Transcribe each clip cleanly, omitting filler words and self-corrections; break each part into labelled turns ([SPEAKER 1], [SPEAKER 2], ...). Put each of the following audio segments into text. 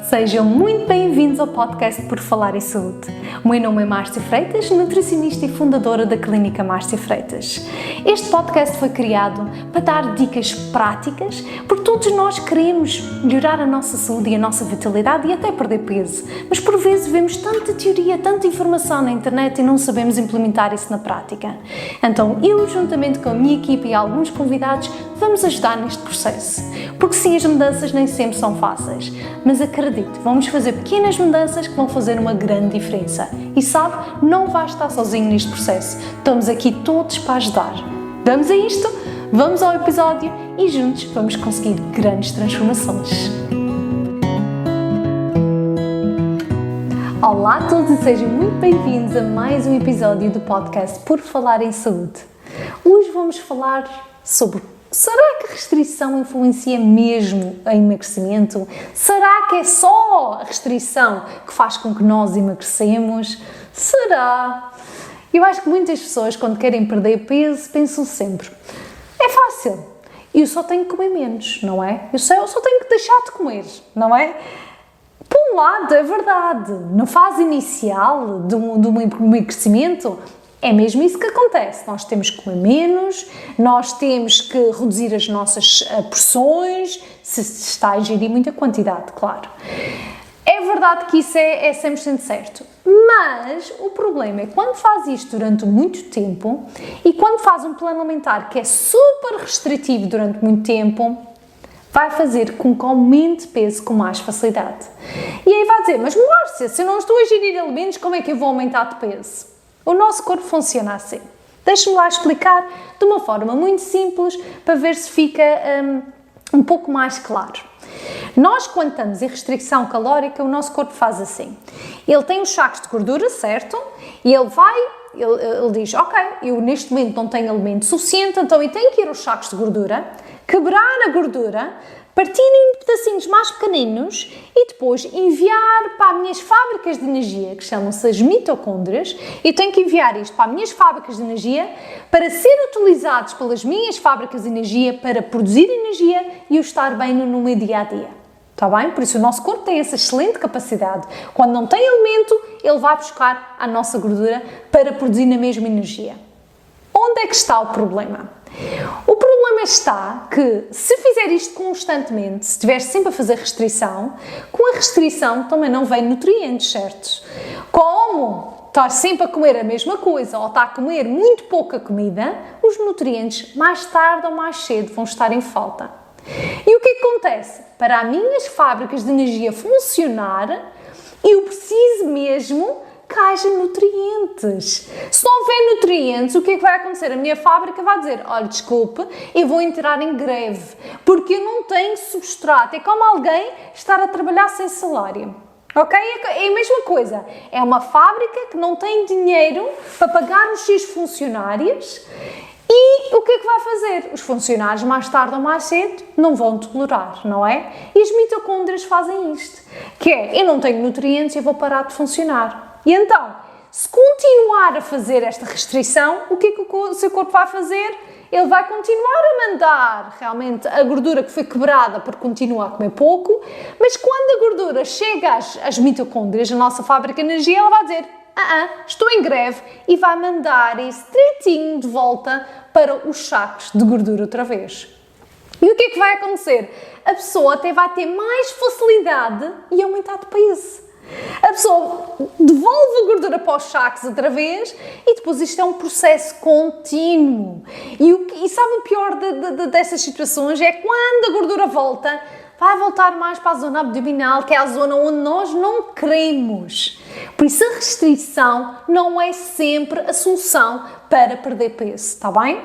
[SPEAKER 1] Sejam muito bem-vindos ao podcast Por Falar em Saúde. O meu nome é Márcia Freitas, nutricionista e fundadora da Clínica Márcia Freitas. Este podcast foi criado para dar dicas práticas, porque todos nós queremos melhorar a nossa saúde e a nossa vitalidade e até perder peso. Mas por vezes vemos tanta teoria, tanta informação na internet e não sabemos implementar isso na prática. Então eu, juntamente com a minha equipe e alguns convidados, vamos ajudar neste processo. Porque sim, as mudanças nem sempre são fáceis, mas acredite, vamos fazer pequenas mudanças que vão fazer uma grande diferença. E sabe, não vai estar sozinho neste processo. Estamos aqui todos para ajudar. Vamos a isto? Vamos ao episódio e juntos vamos conseguir grandes transformações. Olá a todos e sejam muito bem-vindos a mais um episódio do podcast Por Falar em Saúde. Hoje vamos falar sobre: será que a restrição influencia mesmo em emagrecimento? Será que é só a restrição que faz com que nós emagrecemos? Será? Eu acho que muitas pessoas, quando querem perder peso, pensam sempre: é fácil, eu só tenho que comer menos, não é? Eu só tenho que deixar de comer, não é? Por um lado, é verdade, na fase inicial do emagrecimento, é mesmo isso que acontece. Nós temos que comer menos, nós temos que reduzir as nossas porções, se está a ingerir muita quantidade, claro. É verdade que isso é 100% certo, mas o problema é quando faz isto durante muito tempo e quando faz um plano alimentar que é super restritivo durante muito tempo, vai fazer com que aumente peso com mais facilidade. E aí vai dizer: mas Márcia, se eu não estou a ingerir alimentos, como é que eu vou aumentar de peso? O nosso corpo funciona assim. Deixe-me lá explicar de uma forma muito simples para ver se fica um pouco mais claro. Nós, quando estamos em restrição calórica, o nosso corpo faz assim. Ele tem os sacos de gordura, certo? E ele diz: ok, eu neste momento não tenho alimento suficiente, então eu tenho que ir aos sacos de gordura, quebrar a gordura, partir em pedacinhos mais pequeninos e depois enviar para as minhas fábricas de energia, que chamam-se as mitocôndrias. Eu tenho que enviar isto para as minhas fábricas de energia para ser utilizados pelas minhas fábricas de energia para produzir energia e eu estar bem no meu dia-a-dia. Está bem? Por isso o nosso corpo tem essa excelente capacidade. Quando não tem alimento, ele vai buscar a nossa gordura para produzir na mesma energia. Onde é que está o problema? O problema está que, se fizer isto constantemente, se estiver sempre a fazer restrição, com a restrição também não vem nutrientes certos. Como está sempre a comer a mesma coisa ou está a comer muito pouca comida, os nutrientes mais tarde ou mais cedo vão estar em falta. E o que acontece? Para as minhas fábricas de energia funcionar, eu preciso mesmo que haja nutrientes. Se não houver nutrientes, o que é que vai acontecer? A minha fábrica vai dizer: olha, desculpe, eu vou entrar em greve, porque eu não tenho substrato. É como alguém estar a trabalhar sem salário. Ok? É a mesma coisa. É uma fábrica que não tem dinheiro para pagar os seus funcionários e o que é que vai fazer? Os funcionários, mais tarde ou mais cedo, não vão tolerar, não é? E as mitocôndrias fazem isto, que é: eu não tenho nutrientes e eu vou parar de funcionar. E então, se continuar a fazer esta restrição, o que é que o seu corpo vai fazer? Ele vai continuar a mandar realmente a gordura que foi quebrada porque continua a comer pouco, mas quando a gordura chega às mitocôndrias, a nossa fábrica de energia, ela vai dizer: estou em greve, e vai mandar isso direitinho de volta para os sacos de gordura outra vez. E o que é que vai acontecer? A pessoa até vai ter mais facilidade e aumentar de peso. A pessoa devolve a gordura para os sacos outra vez e depois isto é um processo contínuo. E sabe o pior dessas situações? É quando a gordura volta, vai voltar mais para a zona abdominal, que é a zona onde nós não queremos. Por isso a restrição não é sempre a solução para perder peso, está bem?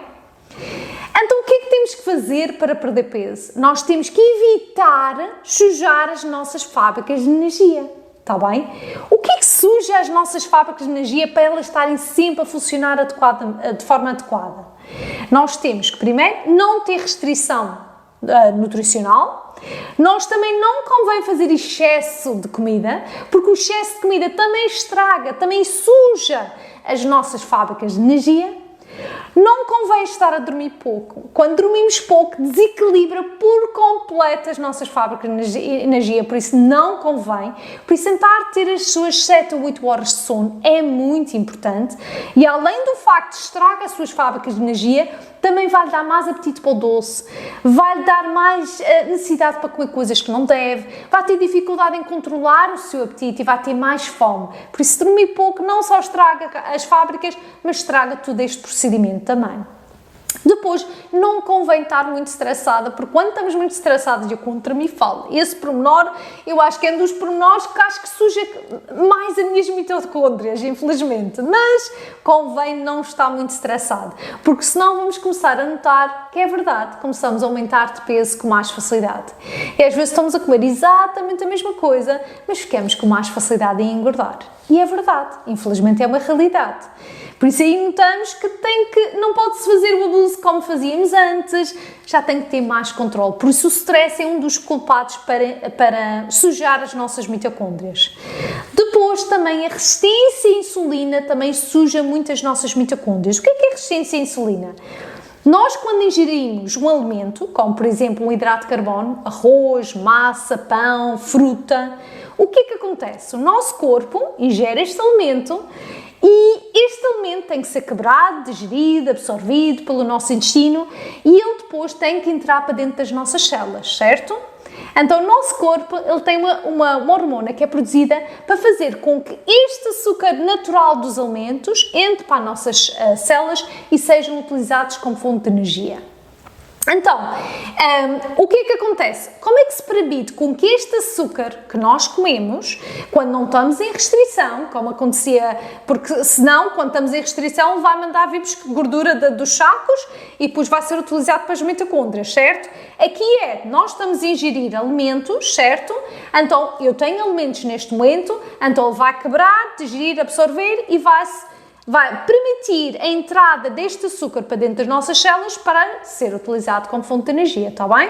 [SPEAKER 1] Então o que é que temos que fazer para perder peso? Nós temos que evitar sujar as nossas fábricas de energia. Está bem? O que é que suja as nossas fábricas de energia para elas estarem sempre a funcionar de forma adequada? Nós temos que, primeiro, não ter restrição nutricional. Nós também não convém fazer excesso de comida, porque o excesso de comida também estraga, também suja as nossas fábricas de energia. Não convém estar a dormir pouco. Quando dormimos pouco, desequilibra por completo as nossas fábricas de energia, por isso não convém. Por isso, tentar ter as suas 7 ou 8 horas de sono é muito importante e, além do facto de estragar as suas fábricas de energia, também vai-lhe dar mais apetite para o doce, vai-lhe dar mais necessidade para comer coisas que não deve, vai ter dificuldade em controlar o seu apetite e vai ter mais fome. Por isso, dormir pouco não só estraga as fábricas, mas estraga todo este procedimento também. Depois, não convém estar muito estressada, porque quando estamos muito estressadas, eu contra mim falo, esse pormenor, eu acho que é um dos pormenores que acho que suja mais as minhas mitocôndrias, infelizmente, mas convém não estar muito estressado, porque senão vamos começar a notar que é verdade, começamos a aumentar de peso com mais facilidade. E às vezes estamos a comer exatamente a mesma coisa, mas ficamos com mais facilidade em engordar. E é verdade, infelizmente é uma realidade. Por isso aí notamos que não pode-se fazer o abuso como fazíamos antes, já tem que ter mais controle. Por isso o stress é um dos culpados para sujar as nossas mitocôndrias. Depois também a resistência à insulina também suja muito as nossas mitocôndrias. O que é resistência à insulina? Nós, quando ingerimos um alimento, como por exemplo um hidrato de carbono, arroz, massa, pão, fruta, o que é que acontece? O nosso corpo ingere este alimento e este alimento tem que ser quebrado, digerido, absorvido pelo nosso intestino e ele depois tem que entrar para dentro das nossas células, certo? Então o nosso corpo ele tem uma hormona que é produzida para fazer com que este açúcar natural dos alimentos entre para as nossas células e sejam utilizados como fonte de energia. Então, o que é que acontece? Como é que se permite com que este açúcar que nós comemos, quando não estamos em restrição, como acontecia, porque senão, quando estamos em restrição, vai mandar vir gordura dos sacos e depois vai ser utilizado para as mitocôndrias, certo? Aqui nós estamos a ingerir alimentos, certo? Então, eu tenho alimentos neste momento, então ele vai quebrar, digerir, absorver e vai permitir a entrada deste açúcar para dentro das nossas células para ser utilizado como fonte de energia, está bem?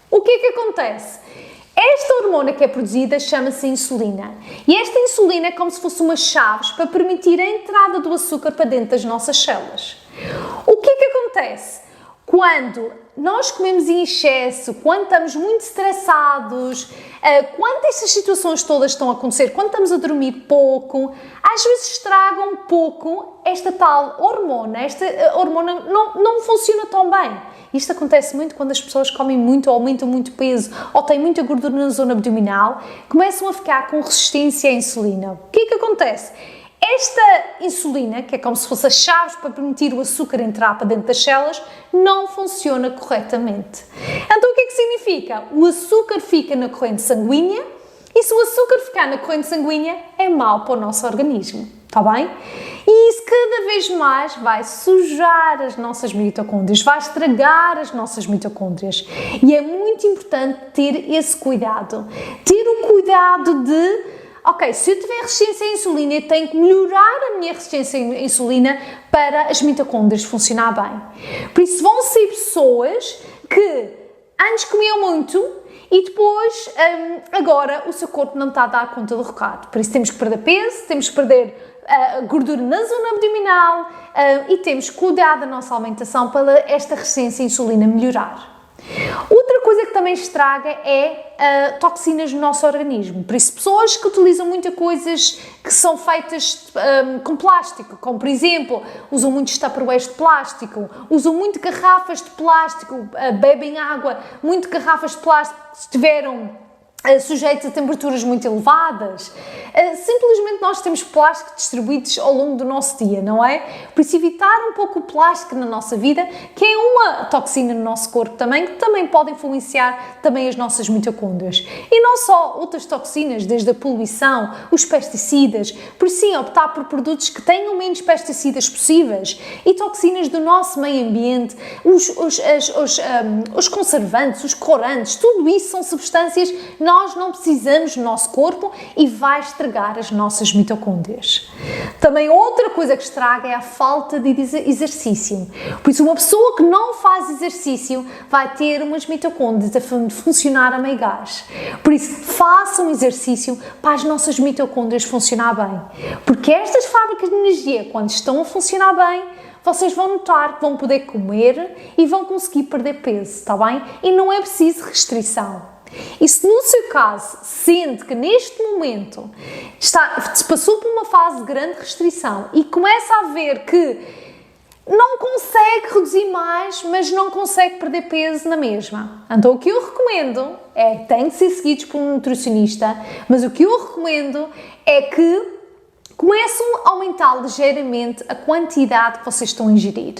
[SPEAKER 1] O que é que acontece? Esta hormona que é produzida chama-se insulina e esta insulina é como se fosse umas chaves para permitir a entrada do açúcar para dentro das nossas células. O que é que acontece? Quando nós comemos em excesso, quando estamos muito estressados, quando estas situações todas estão a acontecer, quando estamos a dormir pouco, às vezes estraga um pouco esta tal hormona. Esta hormona não funciona tão bem. Isto acontece muito quando as pessoas comem muito ou aumentam muito peso ou têm muita gordura na zona abdominal, começam a ficar com resistência à insulina. O que é que acontece? Esta insulina, que é como se fosse as chaves para permitir o açúcar entrar para dentro das células, não funciona corretamente. Então o que é que significa? O açúcar fica na corrente sanguínea e se o açúcar ficar na corrente sanguínea é mau para o nosso organismo, está bem? E isso cada vez mais vai sujar as nossas mitocôndrias, vai estragar as nossas mitocôndrias. E é muito importante ter esse cuidado. Ter o cuidado de ok, se eu tiver resistência à insulina, eu tenho que melhorar a minha resistência à insulina para as mitocôndrias funcionar bem. Por isso vão ser pessoas que antes comiam muito e depois agora o seu corpo não está a dar conta do recado. Por isso temos que perder peso, temos que perder gordura na zona abdominal e temos que cuidar da nossa alimentação para esta resistência à insulina melhorar. Outra coisa que também estraga é toxinas no nosso organismo. Por isso, pessoas que utilizam muitas coisas que são feitas com plástico, como por exemplo, usam muitos tupperwares de plástico, usam muito garrafas de plástico, bebem água, muito garrafas de plástico que estiveram sujeitos a temperaturas muito elevadas. Simplesmente nós temos plástico distribuídos ao longo do nosso dia, não é? Por isso evitar um pouco o plástico na nossa vida, que é uma toxina no nosso corpo também, que também pode influenciar também as nossas mitocôndrias. E não só outras toxinas, desde a poluição, os pesticidas, por sim optar por produtos que tenham menos pesticidas possíveis e toxinas do nosso meio ambiente, os conservantes, os corantes, tudo isso são substâncias nós não precisamos no nosso corpo e vai estragar as nossas mitocôndrias. Também outra coisa que estraga é a falta de exercício. Por isso, uma pessoa que não faz exercício vai ter umas mitocôndrias a funcionar a meio gás. Por isso, façam exercício para as nossas mitocôndrias funcionar bem. Porque estas fábricas de energia, quando estão a funcionar bem, vocês vão notar que vão poder comer e vão conseguir perder peso, está bem? E não é preciso restrição. E se no seu caso sente que neste momento passou por uma fase de grande restrição e começa a ver que não consegue reduzir mais, mas não consegue perder peso na mesma. Então o que eu recomendo tem de ser seguidos por um nutricionista, mas o que eu recomendo é que começam a aumentar ligeiramente a quantidade que vocês estão a ingerir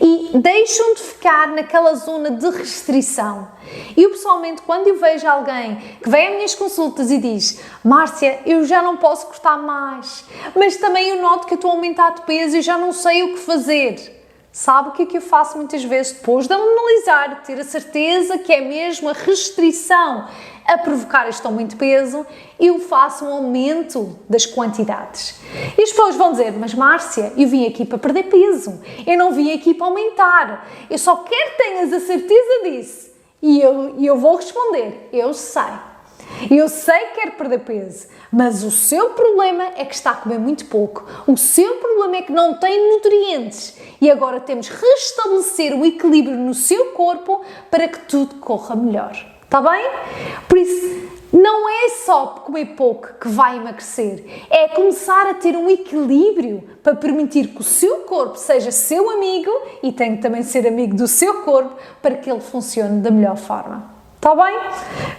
[SPEAKER 1] e deixam de ficar naquela zona de restrição. Eu pessoalmente, quando eu vejo alguém que vem às minhas consultas e diz: Márcia, eu já não posso cortar mais, mas também eu noto que eu estou a aumentar de peso e já não sei o que fazer. Sabe o que é que eu faço muitas vezes? Depois de analisar, ter a certeza que é mesmo a restrição a provocar este aumento de peso, eu faço um aumento das quantidades. E as pessoas vão dizer: mas Márcia, eu vim aqui para perder peso, eu não vim aqui para aumentar, eu só quero que tenhas a certeza disso. E eu vou responder: eu sei que quer perder peso, mas o seu problema é que está a comer muito pouco, o seu problema é que não tem nutrientes e agora temos que restabelecer o equilíbrio no seu corpo para que tudo corra melhor, está bem? Por isso, não é só comer pouco que vai emagrecer, é começar a ter um equilíbrio para permitir que o seu corpo seja seu amigo e tem que também ser amigo do seu corpo para que ele funcione da melhor forma. Está bem?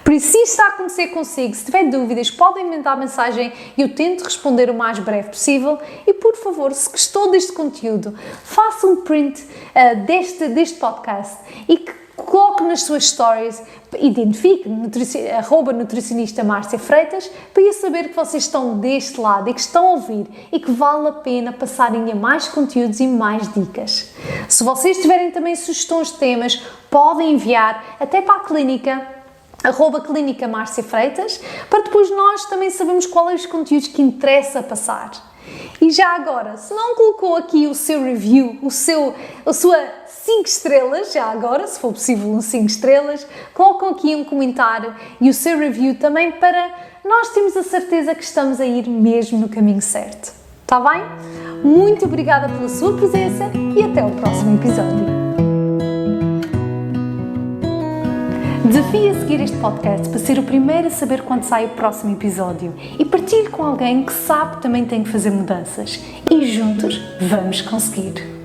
[SPEAKER 1] Por isso, se isto está a acontecer consigo, se tiver dúvidas, podem mandar mensagem e eu tento responder o mais breve possível. E, por favor, se gostou deste conteúdo, faça um print deste podcast e que coloque nas suas stories, identifique @nutricionista Márcia Freitas para eu saber que vocês estão deste lado e que estão a ouvir e que vale a pena passarem a mais conteúdos e mais dicas. Se vocês tiverem também sugestões de temas, podem enviar até para a clínica, @clínica Márcia Freitas, para depois nós também sabermos quais os conteúdos que interessa passar. E já agora, se não colocou aqui o seu review, a sua 5 estrelas, já agora, se for possível um 5 estrelas, colocam aqui um comentário e o seu review também para nós termos a certeza que estamos a ir mesmo no caminho certo. Está bem? Muito obrigada pela sua presença e até o próximo episódio. Desafie a seguir este podcast para ser o primeiro a saber quando sai o próximo episódio e partilhe com alguém que sabe que também tem que fazer mudanças. E juntos vamos conseguir!